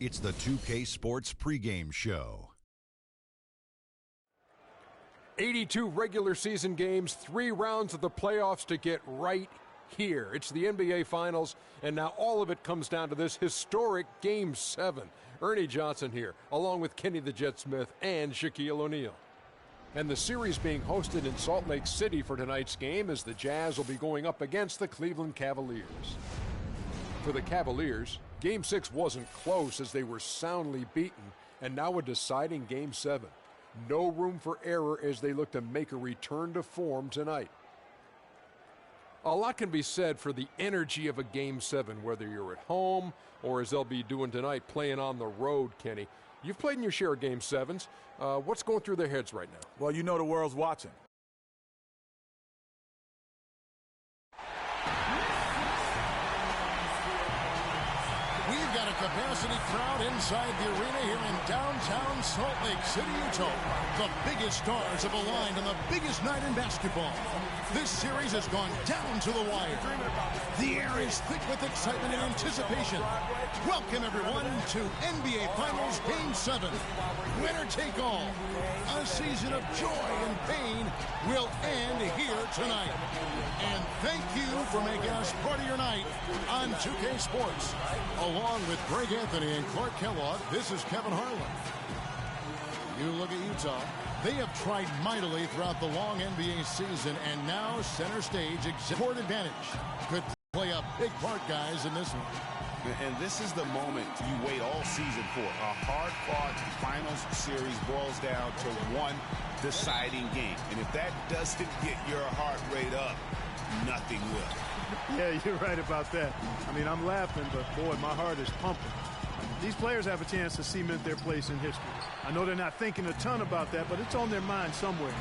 It's the 2K Sports pregame show. 82 regular season games, 3 rounds of the playoffs to get right here. It's the NBA Finals, and now all of it comes down to this historic Game 7. Ernie Johnson here, along with Kenny the Jet Smith and Shaquille O'Neal. And the series being hosted in Salt Lake City for tonight's game as the Jazz will be going up against the Cleveland Cavaliers. For the Cavaliers, Game 6 wasn't close as they were soundly beaten, and now a deciding Game 7. No room for error as they look to make a return to form tonight. A lot can be said for the energy of a Game 7, whether you're at home or, as they'll be doing tonight, playing on the road, Kenny. You've played in your share of Game 7s. What's going through their heads right now? Well, you know the world's watching. We've got a capacity crowd inside the arena here in downtown Salt Lake City, Utah. The biggest stars have aligned on the biggest night in basketball. This series has gone down to the wire. The air is thick with excitement and anticipation. Welcome, everyone, to NBA Finals Game 7. Winner take all. A season of joy and pain will end here tonight. And thank you for making us part of your night on 2K Sports. Along with Greg Anthony and Clark Kellogg, this is Kevin Harlan. You look at Utah. They have tried mightily throughout the long NBA season, and now center stage, court advantage. Could play a big part, guys, in this one. And this is the moment you wait all season for. A hard-fought finals series boils down to one deciding game. And if that doesn't get your heart rate up, nothing will. Yeah, you're right about that. I mean, I'm laughing, but boy, my heart is pumping. These players have a chance to cement their place in history. I know they're not thinking a ton about that, but it's on their mind somewhere.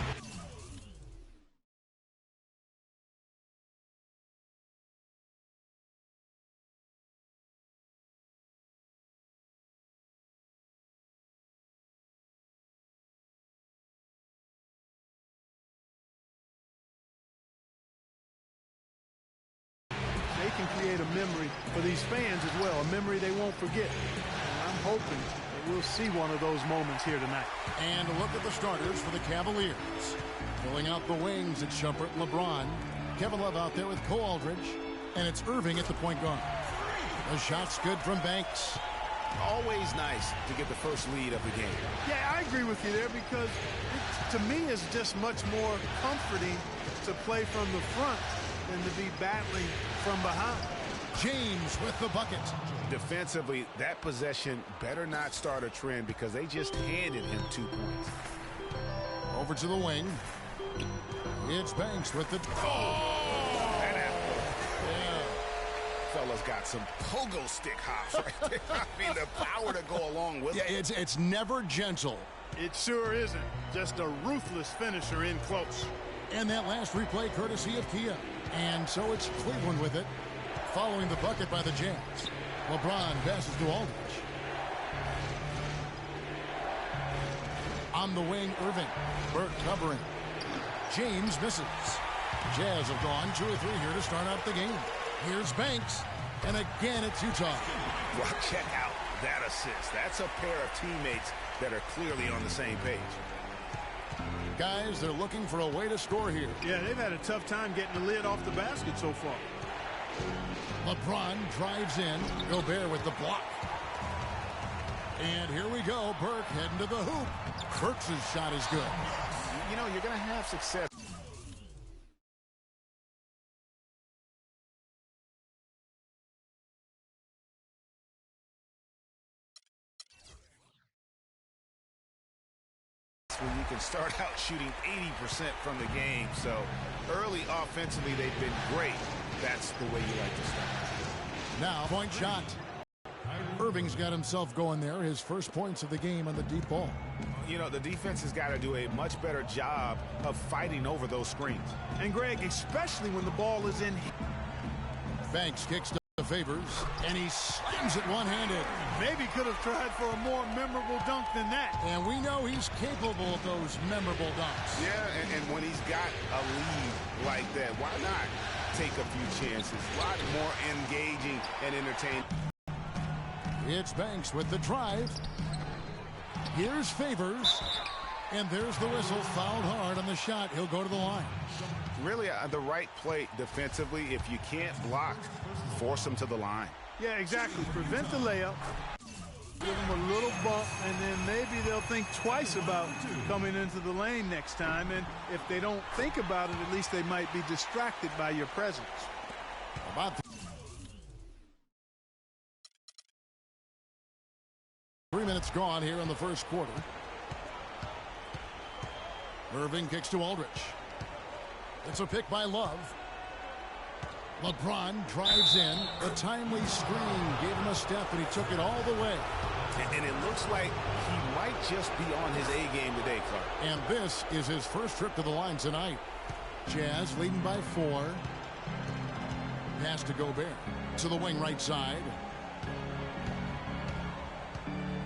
They can create a memory for these fans as well, a memory they won't forget. And I'm hoping that we'll see one of those moments here tonight. And look at the starters for the Cavaliers. Filling out the wings at Shumpert and LeBron. Kevin Love out there with Cole Aldridge. And it's Irving at the point guard. The shot's good from Banks. Always nice to get the first lead of the game. Yeah, I agree with you there because it, to me, it's just much more comforting to play from the front than to be battling from behind. James with the bucket. Defensively, that possession better not start a trend because they just handed him 2 points. Over to the wing. It's Banks with the... Fellas got some pogo stick hops right there. I mean, the power to go along with it. It's never gentle. It sure isn't. Just a ruthless finisher in close. And that last replay courtesy of Gtyy. And so it's Cleveland with it, following the bucket by the Jazz. LeBron passes to Aldridge. On the wing, Irving. Burke covering. James misses. Jazz have gone 2 or 3 here to start out the game. Here's Banks. And again, it's Utah. Well, check out that assist. That's a pair of teammates that are clearly on the same page. Guys, they're looking for a way to score here. Yeah, they've had a tough time getting the lid off the basket so far. LeBron drives in. Gobert with the block. And here we go. Burke heading to the hoop. Burks' shot is good. You know, you're going to have success. When you can start out shooting 80% from the game. So early offensively, they've been great. That's the way you like to start. Now, point shot. Irving's got himself going there. His first points of the game on the deep ball. You know, the defense has got to do a much better job of fighting over those screens. And, Greg, especially when the ball is in. Banks kicks to Favors, and he slams it one-handed. Maybe could have tried for a more memorable dunk than that. And we know he's capable of those memorable dunks. Yeah, and when he's got a lead like that, why not take a few chances? A lot more engaging and entertaining. It's Banks with the drive. Here's Favors. And there's the whistle. Fouled hard on the shot. He'll go to the line. Really the right play defensively. If you can't block, force him to the line. Yeah, exactly. Prevent the layup. Give them a little bump, and then maybe they'll think twice about coming into the lane next time. And if they don't think about it, at least they might be distracted by your presence. About 3 minutes gone here in the first quarter. Irving kicks to Aldridge. It's a pick by Love. LeBron drives in. A timely screen gave him a step, and he took it all the way. And it looks like he might just be on his A game today, Clark. And this is his first trip to the line tonight. Jazz leading by 4. Pass to Gobert. To the wing right side.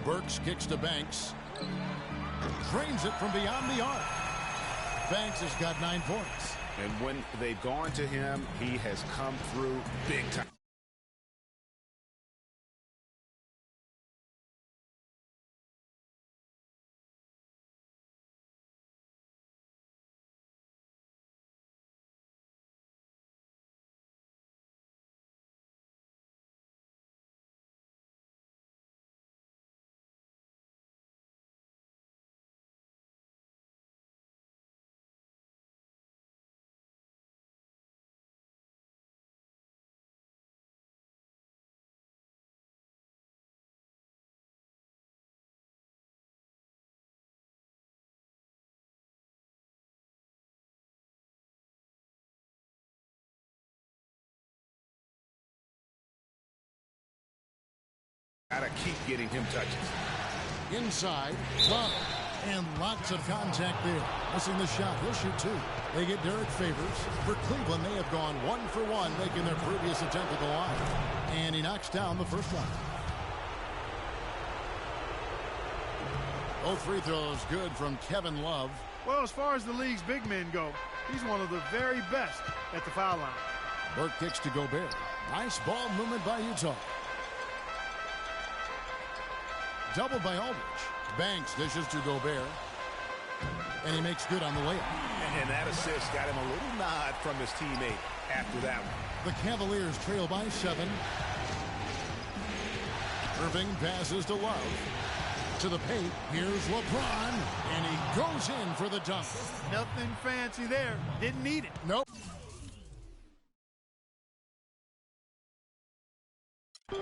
Burks kicks to Banks. Drains it from beyond the arc. Banks has got 9 points. And when they've gone to him, he has come through big time. Gotta keep getting him touches. Inside, Love. And lots of contact there. Missing the shot. He'll shoot 2. They get Derek Favors. For Cleveland, they have gone 1 for 1, making their previous attempt at the line. And he knocks down the first one. Both free throws good from Kevin Love. Well, as far as the league's big men go, he's one of the very best at the foul line. Burke kicks to Gobert. Nice ball movement by Utah. Doubled by Aldridge. Banks dishes to Gobert. And he makes good on the layup. And that assist got him a little nod from his teammate after that one. The Cavaliers trail by 7. Irving passes to Love. To the paint. Here's LeBron. And he goes in for the dunk. Nothing fancy there. Didn't need it. Nope.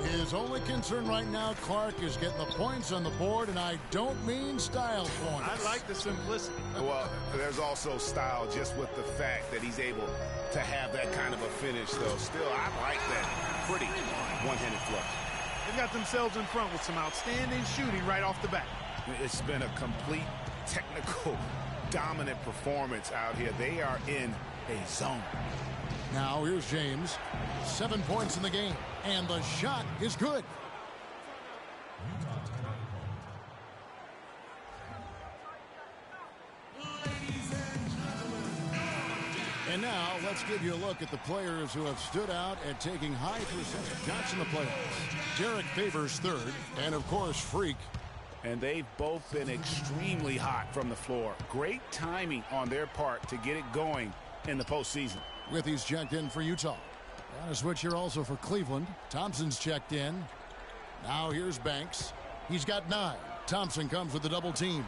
His only concern right now, Clark, is getting the points on the board, and I don't mean style points. I like the simplicity. Well, there's also style just with the fact that he's able to have that kind of a finish, though. Still, I like that pretty one-handed flush. They've got themselves in front with some outstanding shooting right off the bat. It's been a complete technical, dominant performance out here. They are in a zone. Now here's James. 7 points in the game. And the shot is good. And now let's give you a look at the players who have stood out at taking high percentage shots in the playoffs. Derek Favors 3rd, and of course Freak. And they've both been extremely hot from the floor. Great timing on their part to get it going in the postseason. Withy's checked in for Utah. And a switch here also for Cleveland. Thompson's checked in. Now here's Banks. He's got 9. Thompson comes with the double team.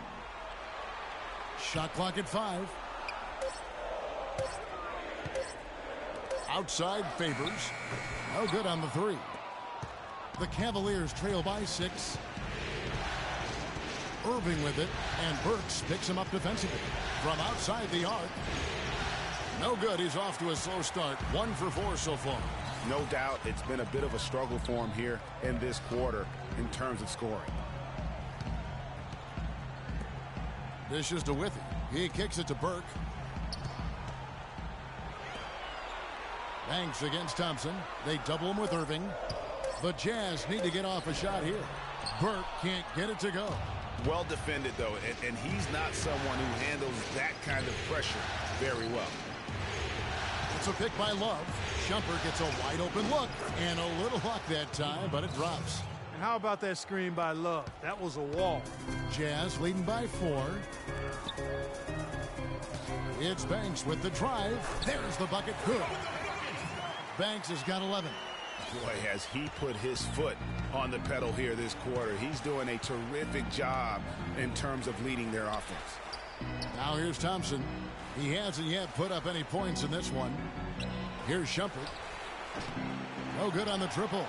Shot clock at 5. Outside Favors. No good on the 3. The Cavaliers trail by 6. Irving with it. And Burks picks him up defensively. From outside the arc. No good. He's off to a slow start. 1 for 4 so far. No doubt it's been a bit of a struggle for him here in this quarter in terms of scoring. Dishes to Withy. He kicks it to Burke. Banks against Thompson. They double him with Irving. The Jazz need to get off a shot here. Burke can't get it to go. Well defended, though, and he's not someone who handles that kind of pressure very well. It's a pick by Love. Shumpert gets a wide open look. And a little luck that time, but it drops. How about that screen by Love? That was a wall. Jazz leading by 4. It's Banks with the drive. There's the bucket. Good. Banks has got 11. Boy, has he put his foot on the pedal here this quarter. He's doing a terrific job in terms of leading their offense. Now here's Thompson. He hasn't yet put up any points in this one. Here's Shumpert. No good on the triple.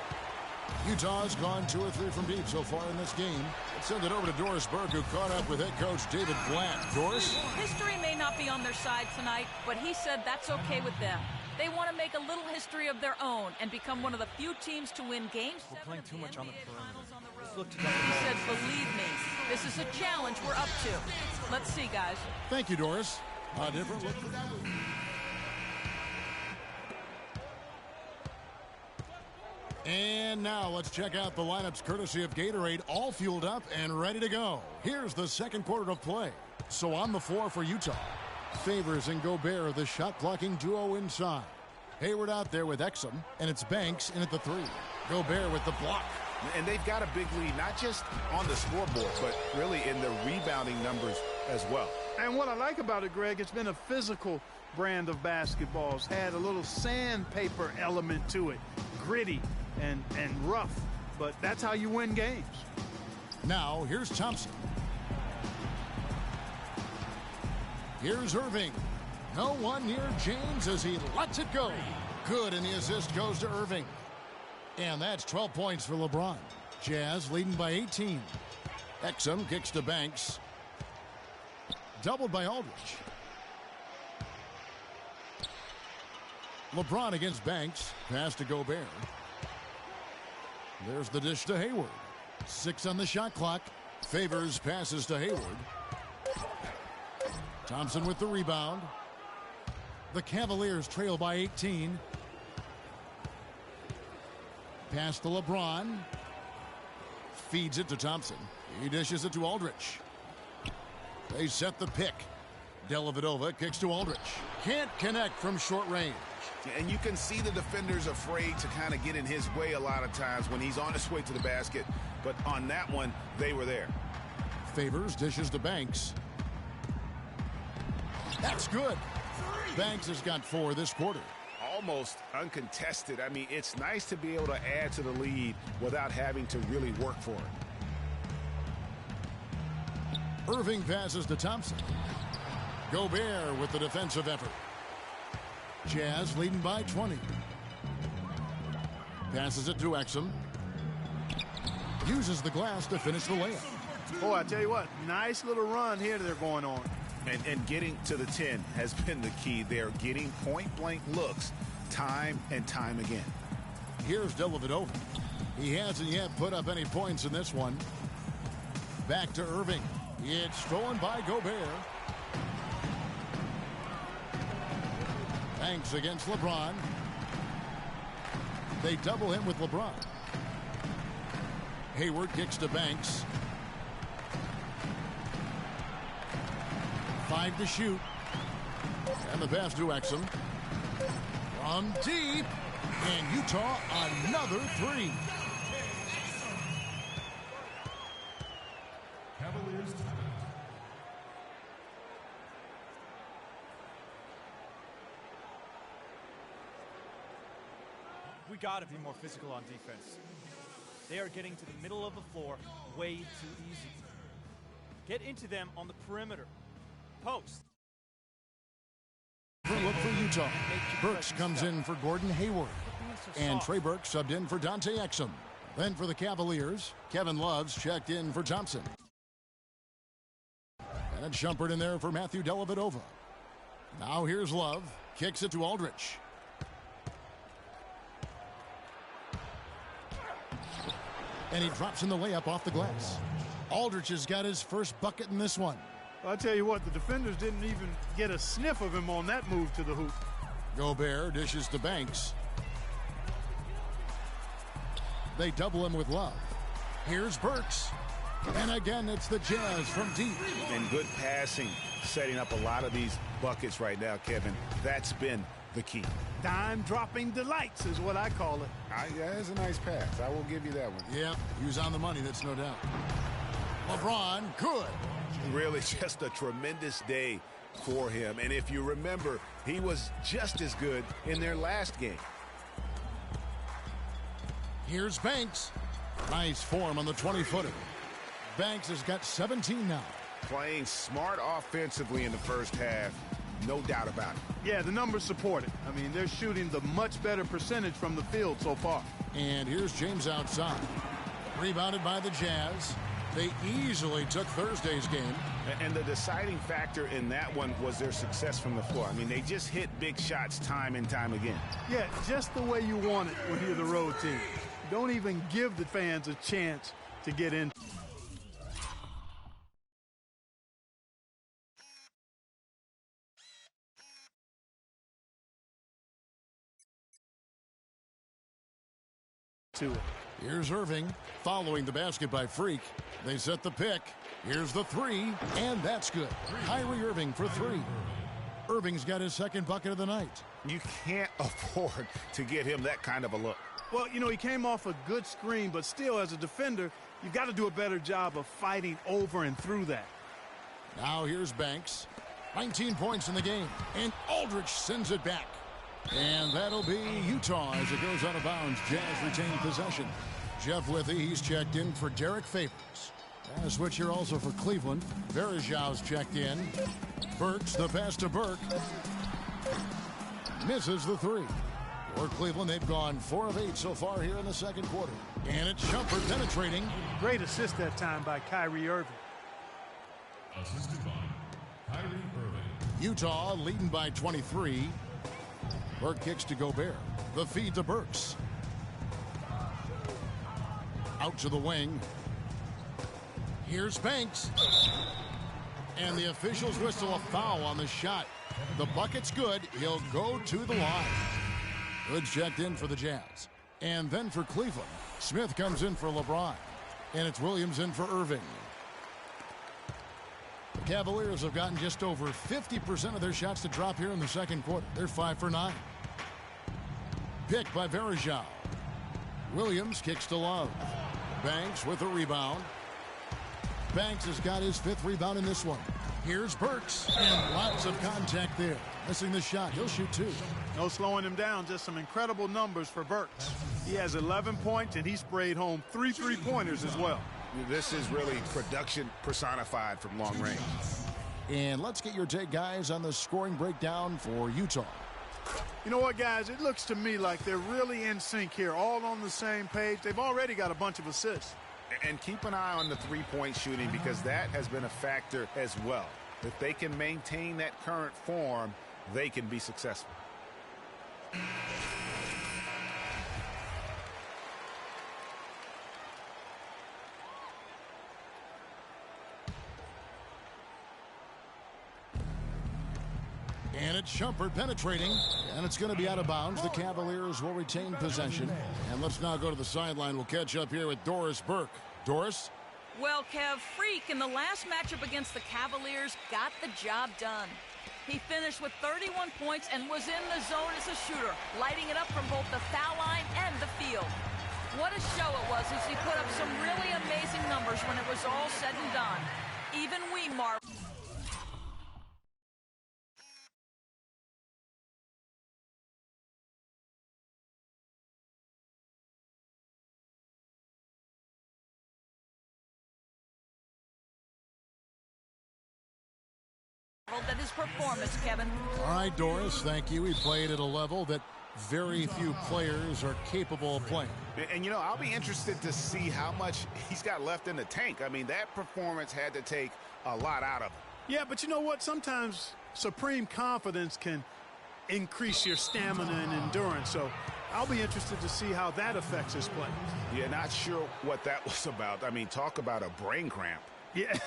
Utah's gone 2 or 3 from deep so far in this game. Let's send it over to Doris Burke, who caught up with head coach David Blatt. Doris? History may not be on their side tonight, but he said that's okay with them. They want to make a little history of their own and become one of the few teams to win games. We're playing too much on the perimeter. He said, believe me, this is a challenge we're up to. Let's see, guys. Thank you, Doris. A different look. And now let's check out the lineups courtesy of Gatorade, all fueled up and ready to go. Here's the second quarter of play. So on the floor for Utah, Favors and Gobert are the shot-blocking duo inside. Hayward out there with Exum, and it's Banks in at the 3. Gobert with the block. And they've got a big lead, not just on the scoreboard, but really in the rebounding numbers as well. And what I like about it, Greg, it's been a physical brand of basketball. It's had a little sandpaper element to it. Gritty and rough, but that's how you win games. Now, here's Thompson. Here's Irving. No one near James as he lets it go. Good, and the assist goes to Irving. And that's 12 points for LeBron. Jazz leading by 18. Exum kicks to Banks. Doubled by Aldridge. LeBron against Banks. Pass to Gobert. There's the dish to Hayward. 6 on the shot clock. Favors passes to Hayward. Thompson with the rebound. The Cavaliers trail by 18. Pass to LeBron. Feeds it to Thompson. He dishes it to Aldridge. They set the pick. Dellavedova kicks to Aldridge. Can't connect from short range. And you can see the defenders afraid to kind of get in his way a lot of times when he's on his way to the basket. But on that one, they were there. Favors dishes to Banks. That's good. Banks has got 4 this quarter. Almost uncontested. I mean, it's nice to be able to add to the lead without having to really work for it. Irving passes to Thompson. Gobert with the defensive effort. Jazz leading by 20. Passes it to Exum. Uses the glass to finish the layup. Boy, I tell you what, nice little run here they're going on. And getting to the 10 has been the key. They're getting point-blank looks time and time again. Here's Dellavedova. He hasn't yet put up any points in this one. Back to Irving. It's stolen by Gobert. Banks against LeBron. They double him with LeBron. Hayward kicks to Banks. 5 to shoot. And the pass to Exum. From deep. And Utah another 3. Cavaliers timeout. We got to be more physical on defense. They are getting to the middle of the floor way too easy. Get into them on the perimeter. Post. Look for Utah. Burks comes in for Gordon Hayward. And Trey Burke subbed in for Dante Exum. Then for the Cavaliers, Kevin Love's checked in for Thompson. And it's Shumpert in there for Matthew Dellavedova. Now here's Love. Kicks it to Aldridge. And he drops in the layup off the glass. Aldridge has got his first bucket in this one. I'll tell you what, the defenders didn't even get a sniff of him on that move to the hoop. Gobert dishes to Banks. They double him with Love. Here's Burks. And again, it's the Jazz from deep. And good passing, setting up a lot of these buckets right now, Kevin. That's been the key. Dime-dropping delights is what I call it. Yeah, that's a nice pass. I will give you that one. Yeah, he was on the money, that's no doubt. LeBron, good. Really just a tremendous day for him. And if you remember, he was just as good in their last game. Here's Banks. Nice form on the 20-footer. Banks has got 17 now. Playing smart offensively in the first half, no doubt about it. Yeah, the numbers support it. I mean, they're shooting the much better percentage from the field so far. And here's James outside. Rebounded by the Jazz. They easily took Thursday's game. And the deciding factor in that one was their success from the floor. I mean, they just hit big shots time and time again. Yeah, just the way you want it when you're the road team. Don't even give the fans a chance to get in. To it. Here's Irving following the basket by Freak. They set the pick. Here's the three, and that's good. Kyrie Irving for three. Irving's got his second bucket of the night. You can't afford to get him that kind of a look. Well, you know, he came off a good screen, but still, as a defender, you've got to do a better job of fighting over and through that. Now here's Banks. 19 points in the game, and Aldridge sends it back. And that'll be Utah as it goes out of bounds. Jazz retain possession. Jeff Withey, he's checked in for Derek Favors. And a switch here also for Cleveland. Verajau's checked in. Burks, the pass to Burke. Misses the three. For Cleveland, they've gone 4 of 8 so far here in the second quarter. And it's Shumpert penetrating. Great assist that time by Kyrie Irving. Assisted by Kyrie Irving. Utah leading by 23. Burke kicks to Gobert. The feed to Burks. Out to the wing. Here's Banks. And the officials whistle a foul on the shot. The bucket's good. He'll go to the line. Good checked in for the Jazz. And then for Cleveland, Smith comes in for LeBron. And it's Williams in for Irving. The Cavaliers have gotten just over 50% of their shots to drop here in the second quarter. They're 5 for 9. Pick by Verajau. Williams kicks to Love. Banks with a rebound. Banks has got his 5th rebound in this one. Here's Burks, and lots of contact there. Missing the shot. He'll shoot 2. No slowing him down. Just some incredible numbers for Burks. He has 11 points, and he sprayed home 3 3-pointers as well. This is really production personified from long range. And let's get your take, guys, on the scoring breakdown for Utah. You know what, guys? It looks to me like they're really in sync here, all on the same page. They've already got a bunch of assists. And keep an eye on the three-point shooting because that has been a factor as well. If they can maintain that current form, they can be successful. And it's Shumpert penetrating, and it's going to be out of bounds. The Cavaliers will retain possession. And let's now go to the sideline. We'll catch up here with Doris Burke. Doris? Well, Kev, Freak in the last matchup against the Cavaliers got the job done. He finished with 31 points and was in the zone as a shooter, lighting it up from both the foul line and the field. What a show it was as he put up some really amazing numbers when it was all said and done. Even we marveled. At his performance, Kevin. All right, Doris, thank you. He played at a level that very few players are capable of playing. And, you know, I'll be interested to see how much he's got left in the tank. I mean, that performance had to take a lot out of him. Yeah, but you know what? Sometimes supreme confidence can increase your stamina and endurance. So I'll be interested to see how that affects his play. Yeah, not sure what that was about. I mean, talk about a brain cramp. Yeah,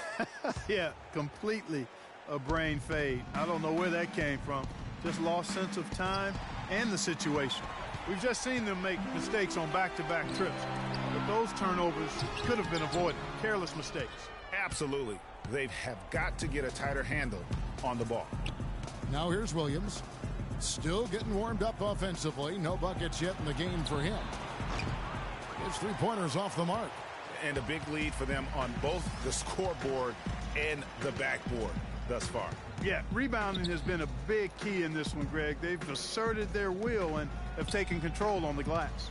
yeah, completely a brain fade. I don't know where that came from. Just lost sense of time and the situation. We've just seen them make mistakes on back-to-back trips. But those turnovers could have been avoided. Careless mistakes. Absolutely. They have got to get a tighter handle on the ball. Now here's Williams. Still getting warmed up offensively. No buckets yet in the game for him. His three-pointers off the mark. And a big lead for them on both the scoreboard and the backboard thus far. Yeah, rebounding has been a big key in this one, Greg. They've asserted their will and have taken control on the glass.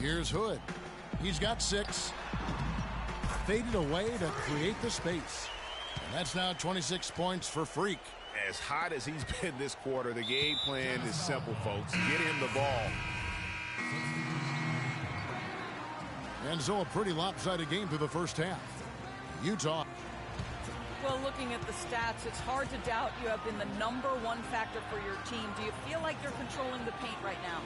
Here's Hood. He's got 6. Faded away to create the space. And that's now 26 points for Freak. As hot as he's been this quarter, the game plan is simple, folks. Get him the ball. And so a pretty lopsided game through the first half. Utah. Well, looking at the stats, it's hard to doubt you have been the #1 factor for your team. Do you feel like you're controlling the paint right now?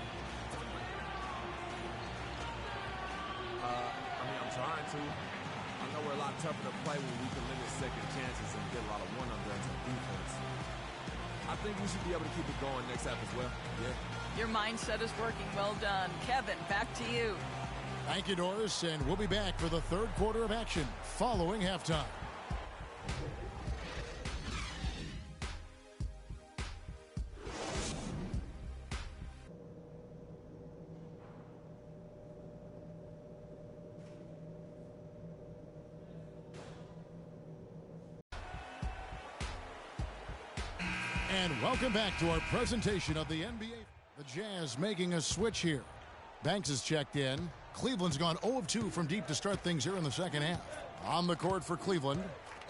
I'm trying to. I know we're a lot tougher to play when we can limit second chances and get a lot of one-on-ones on defense. I think we should be able to keep it going next half as well. Yeah. Your mindset is working. Well done. Kevin, back to you. Thank you, Doris, and we'll be back for the third quarter of action following halftime. And welcome back to our presentation of the NBA. The Jazz making a switch here. Banks is checked in. Cleveland's gone 0 of 2 from deep to start things here in the second half. On the court for Cleveland,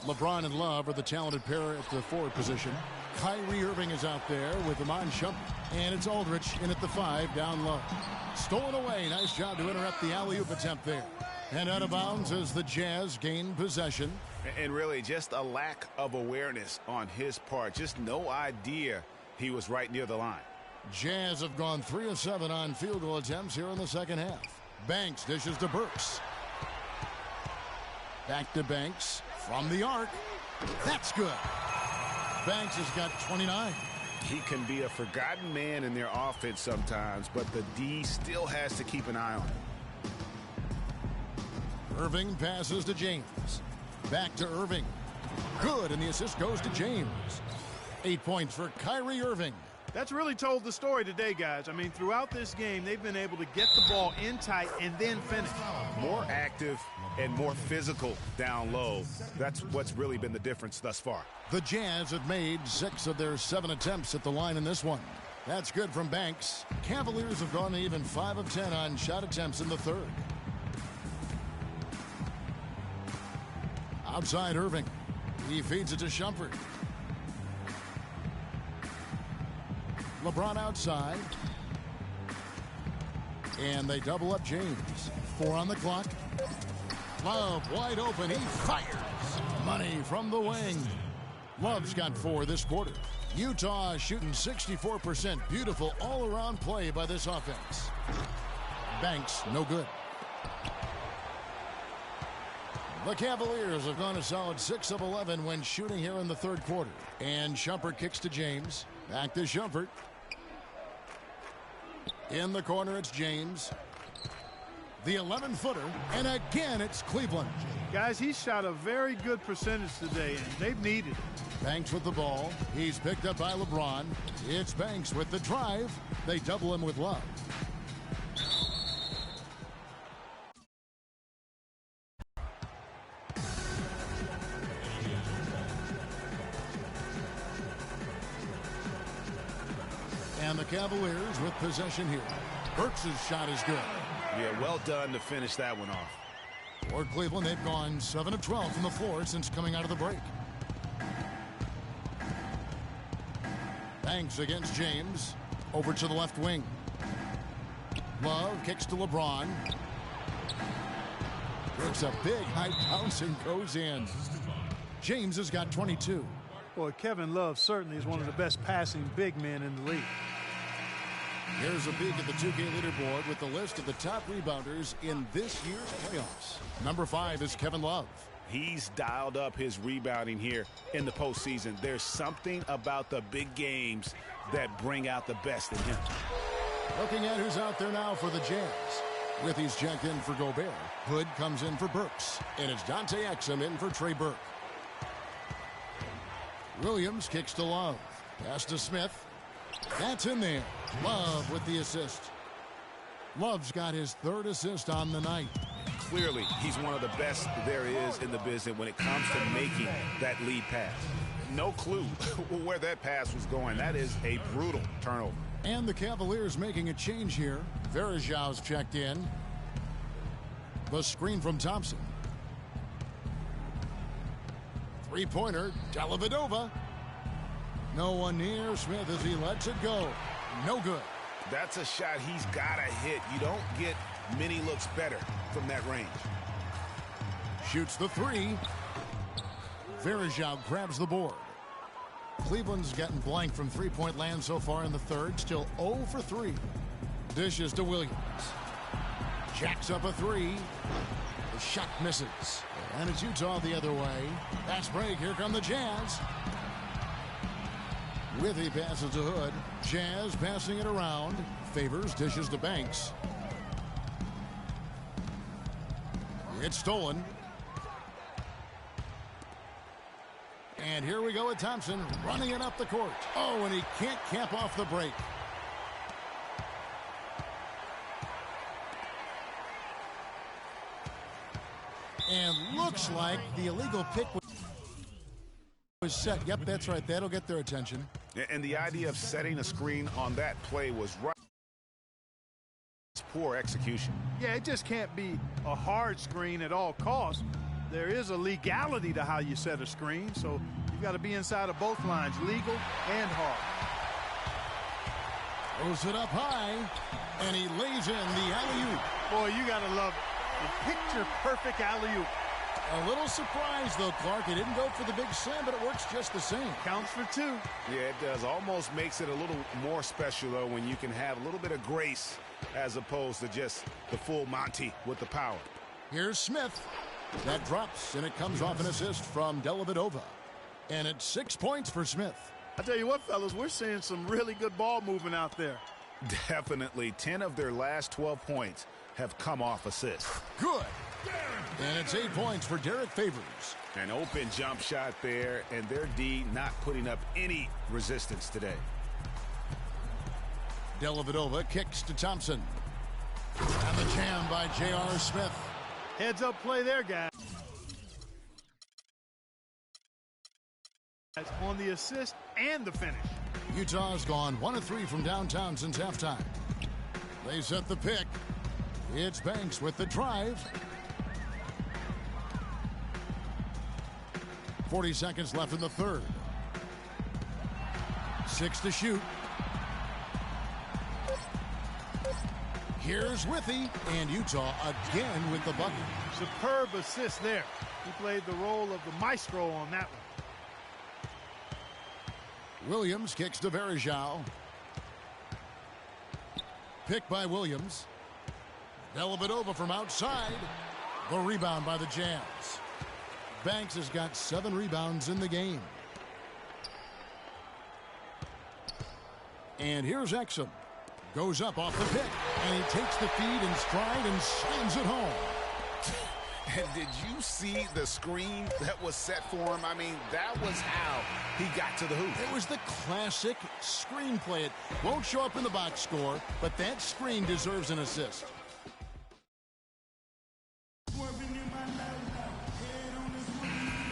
LeBron and Love are the talented pair at the forward position. Kyrie Irving is out there with Iman Shumpert. And it's Aldridge in at the 5 down low. Stolen away. Nice job to interrupt the alley-oop attempt there. And out of bounds as the Jazz gain possession. And really just a lack of awareness on his part. Just no idea he was right near the line. Jazz have gone 3 of 7 on field goal attempts here in the second half. Banks dishes to Burks. Back to Banks from the arc. That's good. Banks has got 29. He can be a forgotten man in their offense sometimes, but the D still has to keep an eye on him. Irving passes to James. Back to Irving. Good, and the assist goes to James. 8 points for Kyrie Irving. That's really told the story today, guys. I mean, throughout this game, they've been able to get the ball in tight and then finish. More active and more physical down low. That's what's really been the difference thus far. The Jazz have made 6 of their 7 attempts at the line in this one. That's good from Banks. Cavaliers have gone even 5 of 10 on shot attempts in the third. Outside Irving. He feeds it to Shumpert. LeBron outside. And they double up James. 4 on the clock. Love wide open. He fires. Money from the wing. Love's got 4 this quarter. Utah shooting 64%. Beautiful all-around play by this offense. Banks, no good. The Cavaliers have gone a solid 6 of 11 when shooting here in the third quarter. And Shumpert kicks to James. Back to Shumpert. In the corner, it's James. The 11-footer. And again, it's Cleveland. Guys, he shot a very good percentage today, and they've needed it. Banks with the ball. He's picked up by LeBron. It's Banks with the drive. They double him with Love. And the Cavaliers with possession here. Burks' shot is good. Yeah, well done to finish that one off. For Cleveland, they've gone 7 of 12 from the floor since coming out of the break. Banks against James. Over to the left wing. Love kicks to LeBron. It's a big high bounce and goes in. James has got 22. Boy, Kevin Love certainly is one of the best passing big men in the league. Here's a peek at the 2K leaderboard with the list of the top rebounders in this year's playoffs. Number 5 is Kevin Love. He's dialed up his rebounding here in the postseason. There's something about the big games that bring out the best in him. Looking at who's out there now for the Jazz. With he's checked in for Gobert. Hood comes in for Burks. And it's Dante Exum in for Trey Burke. Williams kicks to Love. Pass to Smith. That's in there. Love with the assist. Love's got his 3rd assist on the night. Clearly, he's one of the best there is in the business when it comes to making that lead pass. No clue where that pass was going. That is a brutal turnover. And the Cavaliers making a change here. Verejão's checked in. The screen from Thompson. Three-pointer, Dellavedova. No one near Smith as he lets it go. No good. That's a shot he's got to hit. You don't get many looks better from that range. Shoots the 3. Verejão grabs the board. Cleveland's gotten blank from three-point land so far in the 3rd. Still 0 for 3. Dishes to Williams. Jacks up a 3. The shot misses. And it's Utah the other way. Fast break. Here come the Jazz. Withy passes to Hood. Jazz passing it around. Favors dishes to Banks. It's stolen. And here we go with Thompson running it up the court. Oh, and he can't cap off the break. And looks like the illegal pick was set. Yep, that's right. That'll get their attention. And the idea of setting a screen on that play was right. It's poor execution. Yeah, it just can't be a hard screen at all costs. There is a legality to how you set a screen, so you've got to be inside of both lines, legal and hard. Throws it up high, and he lays in the alley-oop. Boy, you got to love the picture-perfect alley-oop. A little surprise, though, Clark. He didn't go for the big slam, but it works just the same. Counts for 2. Yeah, it does. Almost makes it a little more special, though, when you can have a little bit of grace as opposed to just the full Monty with the power. Here's Smith. That drops, and it comes off an assist from Dellavedova. And it's 6 points for Smith. I tell you what, fellas, we're seeing some really good ball movement out there. Definitely. 10 of their last 12 points have come off assists. Good. And it's 8 points for Derek Favors. An open jump shot there, and their D not putting up any resistance today. Dellavedova kicks to Thompson. And the jam by J.R. Smith. Heads up play there, guys. On the assist and the finish. Utah's gone 1 of 3 from downtown since halftime. They set the pick. It's Banks with the drive. 40 seconds left in the 3rd. 6 to shoot. Here's Withy, and Utah again with the bucket. Superb assist there. He played the role of the maestro on that one. Williams kicks to Verejão. Picked by Williams. Dellavedova from outside. The rebound by the Jazz. Banks has got 7 rebounds in the game. And here's Exum. Goes up off the pick, and he takes the feed in stride and slams it home. And did you see the screen that was set for him? I mean, that was how he got to the hoop. It was the classic screen play. It won't show up in the box score, but that screen deserves an assist.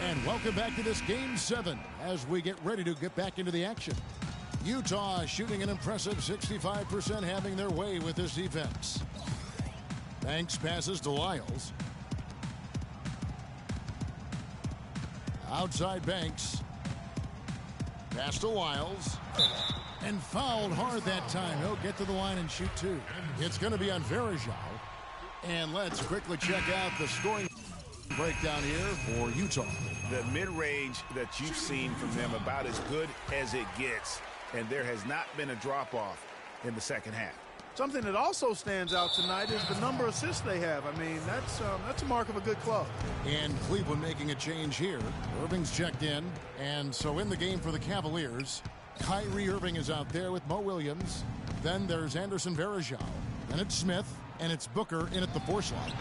And welcome back to this Game 7 as we get ready to get back into the action. Utah shooting an impressive 65%, having their way with this defense. Banks passes to Lyles. Outside Banks. Pass to Lyles. And fouled hard that time. He'll get to the line and shoot 2. It's going to be on Verejão. And let's quickly check out the scoring breakdown here for Utah. The mid-range that you've seen from them about as good as it gets. And there has not been a drop-off in the second half. Something that also stands out tonight is the number of assists they have. I mean, that's a mark of a good club. And Cleveland making a change here. Irving's checked in. And so in the game for the Cavaliers, Kyrie Irving is out there with Mo Williams. Then there's Anderson Varejão. Then it's Smith. And it's Booker in at the 4 slot.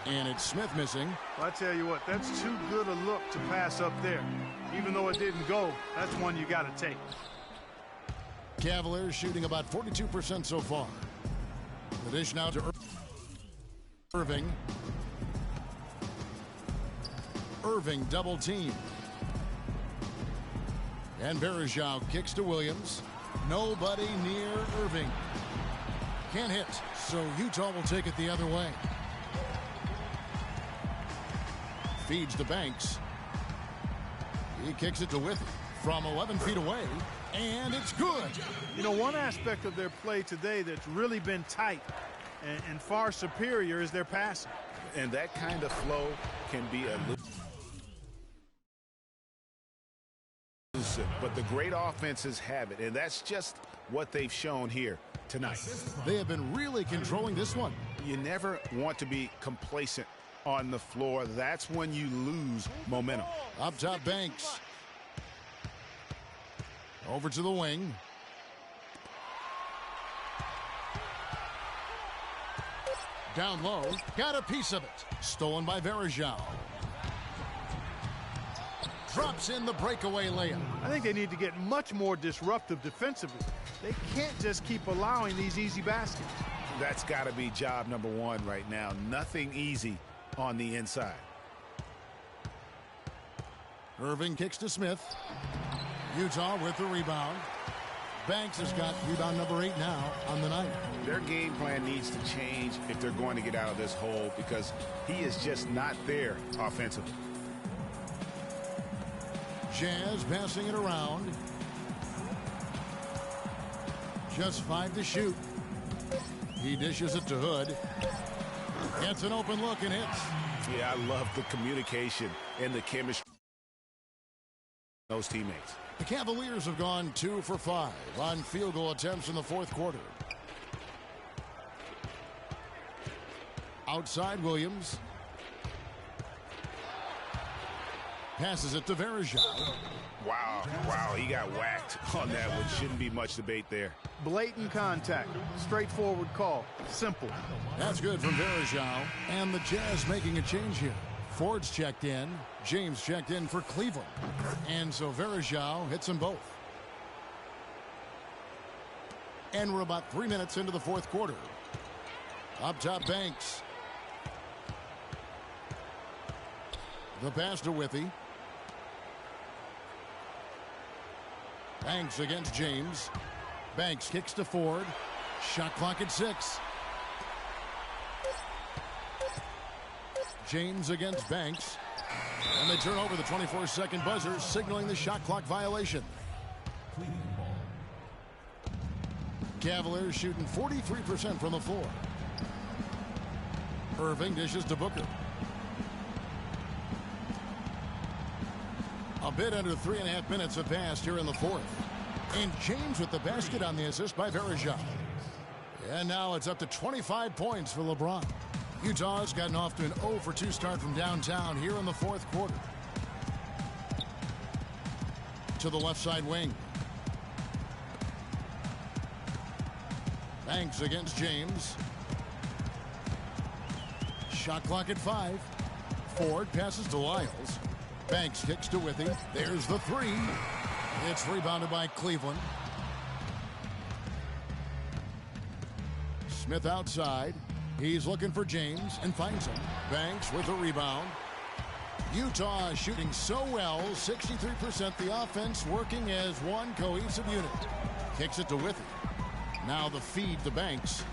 And it's Smith missing. Well, I tell you what, that's too good a look to pass up there. Even though it didn't go, that's one you got to take. Cavaliers shooting about 42% so far. The dish now to Irving. Irving double team. And Varejao kicks to Williams. Nobody near Irving. Can't hit, so Utah will take it the other way. Feeds to Banks. He kicks it to Withy from 11 feet away, and it's good. You know, one aspect of their play today that's really been tight and far superior is their passing. And that kind of flow can be elusive, but the great offenses have it, and that's just what they've shown here tonight. They have been really controlling this one. You never want to be complacent on the floor. That's when you lose momentum. Up top, Banks. Over to the wing. Down low. Got a piece of it. Stolen by Varejao. Drops in the breakaway layup. I think they need to get much more disruptive defensively. They can't just keep allowing these easy baskets. That's got to be job number one right now. Nothing easy on the inside. Irving kicks to Smith. Utah with the rebound. Banks has got rebound number 8 now on the night. Their game plan needs to change if they're going to get out of this hole, because he is just not there offensively. Jazz passing it around. Just 5 to shoot. He dishes it to Hood. Gets an open look and hits. Yeah, I love the communication and the chemistry of those teammates. The Cavaliers have gone 2 for 5 on field goal attempts in the fourth quarter. Outside Williams. Passes it to Varejao. Wow, he got whacked on that one. Shouldn't be much debate there. Blatant contact. Straightforward call. Simple. That's good from Varejao. And the Jazz making a change here. Ford's checked in. James checked in for Cleveland. And so Varejao hits them both. And we're about 3 minutes into the fourth quarter. Up top, Banks. The pass to Withy. Banks against James. Banks kicks to Ford. Shot clock at 6. James against Banks. And they turn over the 24-second buzzer, signaling the shot clock violation. Cavaliers shooting 43% from the floor. Irving dishes to Booker. A bit under 3.5 minutes have passed here in the fourth. And James with the basket on the assist by Varejao. And now it's up to 25 points for LeBron. Utah's gotten off to an 0 for 2 start from downtown here in the fourth quarter. To the left side wing. Banks against James. Shot clock at 5. Ford passes to Lyles. Banks kicks to Withy. There's the 3. It's rebounded by Cleveland. Smith outside. He's looking for James and finds him. Banks with a rebound. Utah shooting so well, 63%. The offense working as one cohesive unit. Kicks it to Withy. Now the feed to Banks.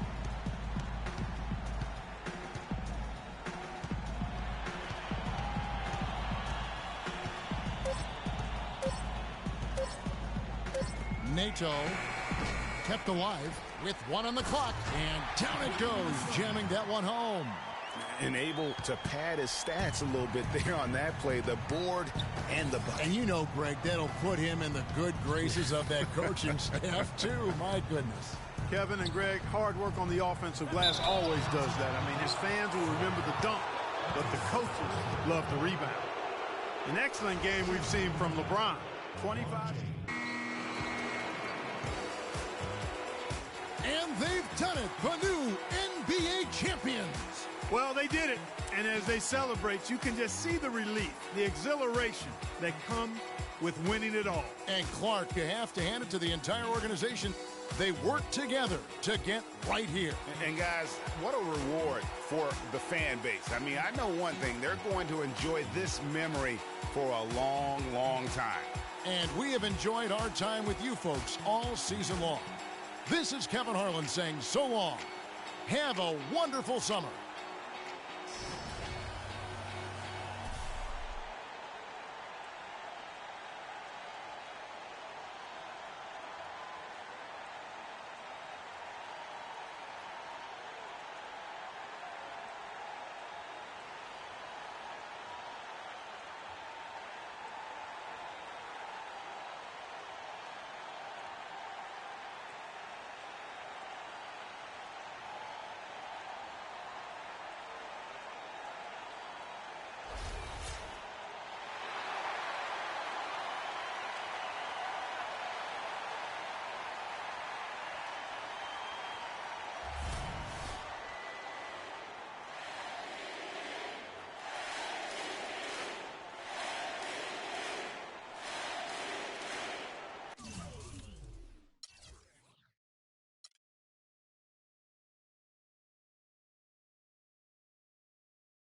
Nato kept alive with 1 on the clock, and down it goes, jamming that one home. And able to pad his stats a little bit there on that play, the board and the bucket. And you know, Greg, that'll put him in the good graces of that coaching staff too. My goodness. Kevin and Greg, hard work on the offensive glass always does that. I mean, his fans will remember the dunk, but the coaches love the rebound. An excellent game we've seen from LeBron. 25. And they've done it. The new NBA champions, Well, they did it. And as they celebrate, you can just see the relief, the exhilaration that comes with winning it all. And Clark, you have to hand it to the entire organization. They work together to get right here. And guys, what a reward for the fan base. I mean, I know one thing. They're going to enjoy this memory for a long, long time. And we have enjoyed our time with you folks all season long. This is Kevin Harlan saying so long. Have a wonderful summer.